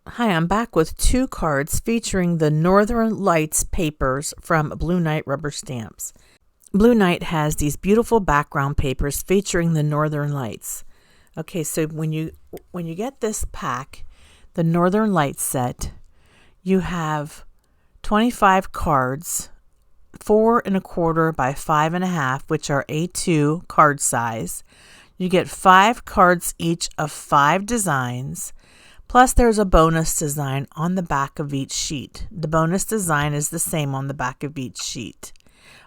Hi, I'm back with two cards featuring the Northern Lights papers from Blue Night Rubber Stamps. Blue Night has these beautiful background papers featuring the Northern Lights. Okay, so when you get this pack, the Northern Lights set, you have 25 cards, 4¼ by 5½, which are A2 card size. You get 5 cards each of 5 designs. Plus, there's a bonus design on the back of each sheet. The bonus design is the same on the back of each sheet.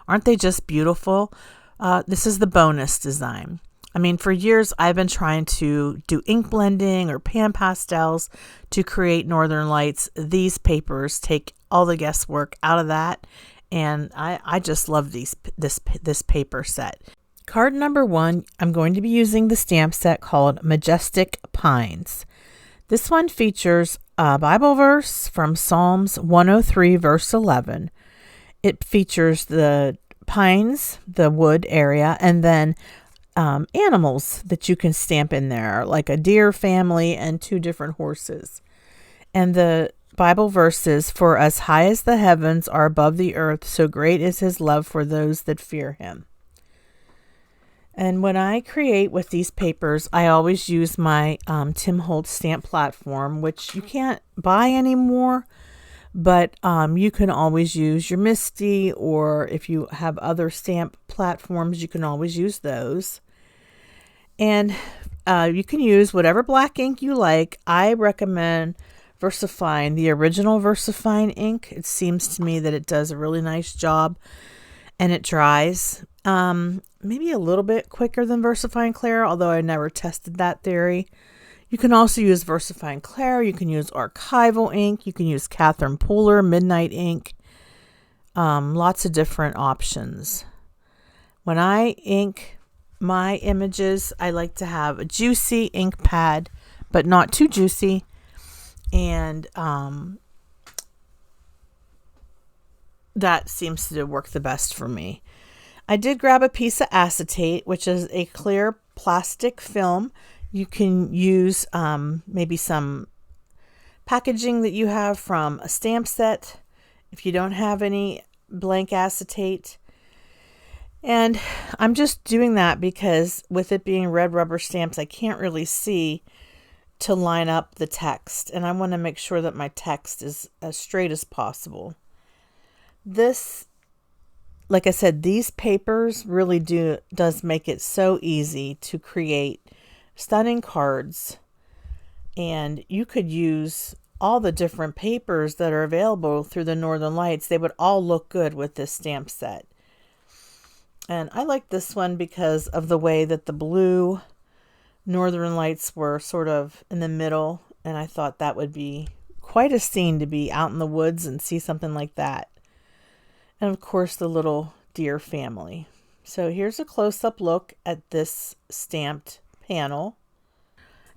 Aren't they just beautiful? This is the bonus design. I mean, for years, I've been trying to do ink blending or pan pastels to create Northern Lights. These papers take all the guesswork out of that, and I just love this paper set. Card number 1, I'm going to be using the stamp set called Majestic Pines. This one features a Bible verse from Psalms 103, verse 11. It features the pines, the wood area, and then animals that you can stamp in there, like a deer family and 2 different horses. And the Bible verse is, "For as high as the heavens are above the earth, so great is his love for those that fear him." And when I create with these papers, I always use my Tim Holtz stamp platform, which you can't buy anymore, but you can always use your Misty, or if you have other stamp platforms, you can always use those. And you can use whatever black ink you like. I recommend Versafine, the original Versafine ink. It seems to me that it does a really nice job, and it dries maybe a little bit quicker than Versafine Clear, although I never tested that theory. You can also use Versafine Clear. You can use archival ink. You can use Catherine Pooler Midnight ink. Lots of different options. When I ink my images, I like to have a juicy ink pad, but not too juicy. And that seems to work the best for me. I did grab a piece of acetate, which is a clear plastic film. You can use maybe some packaging that you have from a stamp set if you don't have any blank acetate. And I'm just doing that because with it being red rubber stamps, I can't really see to line up the text. And I want to make sure that my text is as straight as possible. This, like I said, these papers really does make it so easy to create stunning cards. And you could use all the different papers that are available through the Northern Lights. They would all look good with this stamp set. And I like this one because of the way that the blue Northern Lights were sort of in the middle. And I thought that would be quite a scene to be out in the woods and see something like that. And of course, the little deer family. So here's a close-up look at this stamped panel.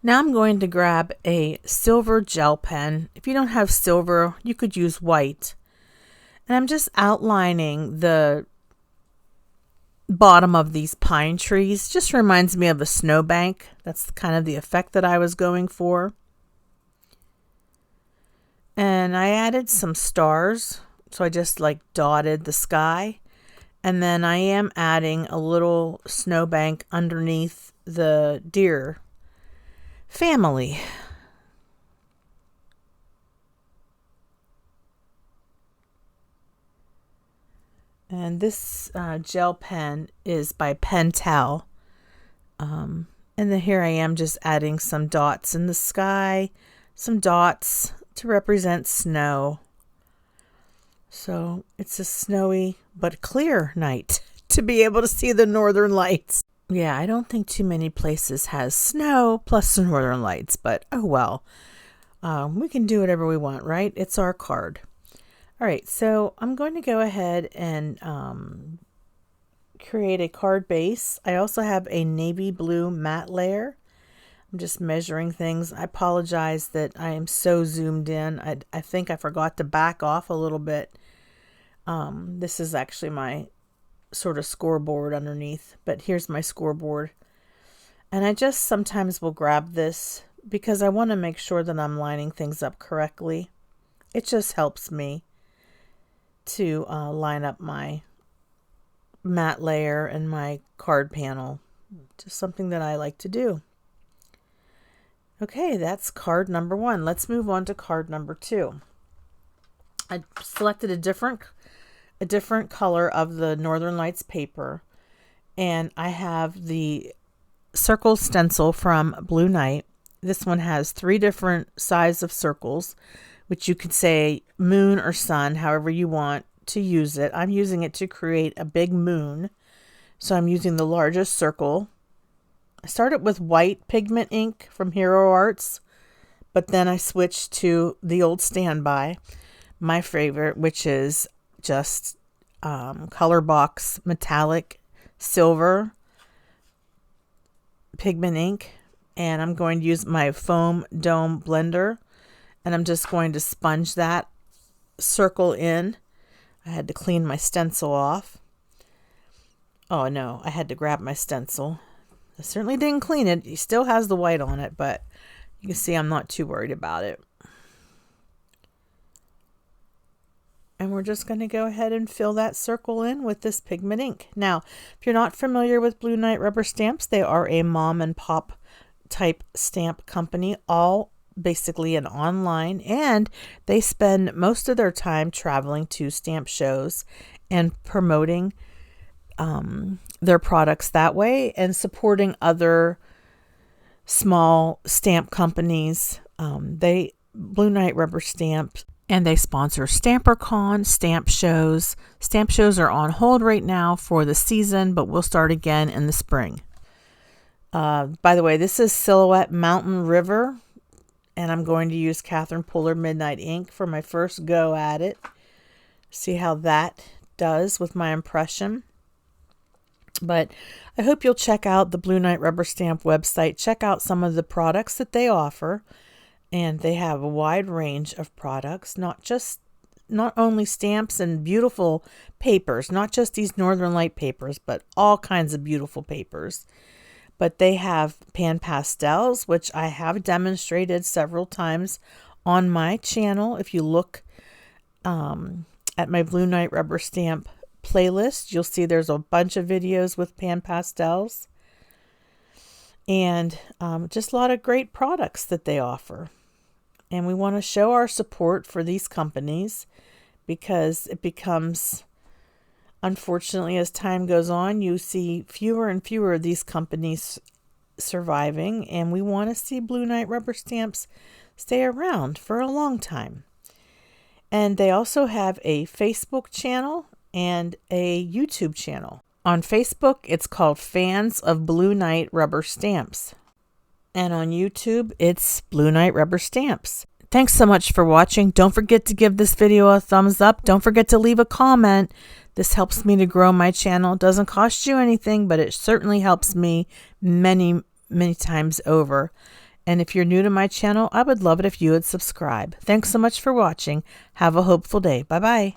Now I'm going to grab a silver gel pen. If you don't have silver, you could use white. And I'm just outlining the bottom of these pine trees. Just reminds me of a snowbank. That's kind of the effect that I was going for. And I added some stars. So I just like dotted the sky. And then I am adding a little snowbank underneath the deer family. And this gel pen is by Pentel. And then here I am just adding some dots in the sky, some dots to represent snow. So it's a snowy but clear night to be able to see the Northern Lights. Yeah, I don't think too many places has snow plus the Northern Lights, but oh well. We can do whatever we want, right? It's our card. All right, so I'm going to go ahead and create a card base. I also have a navy blue matte layer. I'm just measuring things. I apologize that I am so zoomed in. I think I forgot to back off a little bit. This is actually my sort of scoreboard underneath, but here's my scoreboard. And I just sometimes will grab this because I want to make sure that I'm lining things up correctly. It just helps me to line up my matte layer and my card panel. Just something that I like to do. Okay, that's card number 1. Let's move on to card number 2. I selected a different color of the Northern Lights paper, and I have the circle stencil from Blue Night. This one has 3 different sizes of circles, which you could say moon or sun, however you want to use it. I'm using it to create a big moon, so I'm using the largest circle. I started with white pigment ink from Hero Arts, but then I switched to the old standby, my favorite, which is just color box metallic silver pigment ink, and I'm going to use my foam dome blender, and I'm just going to sponge that circle in. I had to clean my stencil off. Oh no, I had to grab my stencil. I certainly didn't clean it. It still has the white on it, but you can see I'm not too worried about it. And we're just going to go ahead and fill that circle in with this pigment ink. Now, if you're not familiar with Blue Night rubber stamps, they are a mom and pop type stamp company, all basically an online, and they spend most of their time traveling to stamp shows and promoting their products that way and supporting other small stamp companies. Blue Night rubber stamps, and they sponsor StamperCon, stamp shows. Stamp shows are on hold right now for the season, but we'll start again in the spring. By the way, this is Silhouette Mountain River, and I'm going to use Catherine Puller Midnight Ink for my first go at it. See how that does with my impression. But I hope you'll check out the Blue Night Rubber Stamp website. Check out some of the products that they offer. And they have a wide range of products, not only stamps and beautiful papers, not just these Northern Light papers, but all kinds of beautiful papers. But they have pan pastels, which I have demonstrated several times on my channel. If you look at my Blue Night Rubber Stamp playlist, you'll see there's a bunch of videos with pan pastels. And just a lot of great products that they offer. And we want to show our support for these companies because it becomes, unfortunately, as time goes on, you see fewer and fewer of these companies surviving. And we want to see Blue Night rubber stamps stay around for a long time. And they also have a Facebook channel and a YouTube channel. On Facebook, it's called Fans of Blue Night Rubber Stamps. And on YouTube, it's Blue Night Rubber Stamps. Thanks so much for watching. Don't forget to give this video a thumbs up. Don't forget to leave a comment. This helps me to grow my channel. It doesn't cost you anything, but it certainly helps me many, many times over. And if you're new to my channel, I would love it if you would subscribe. Thanks so much for watching. Have a hopeful day. Bye-bye.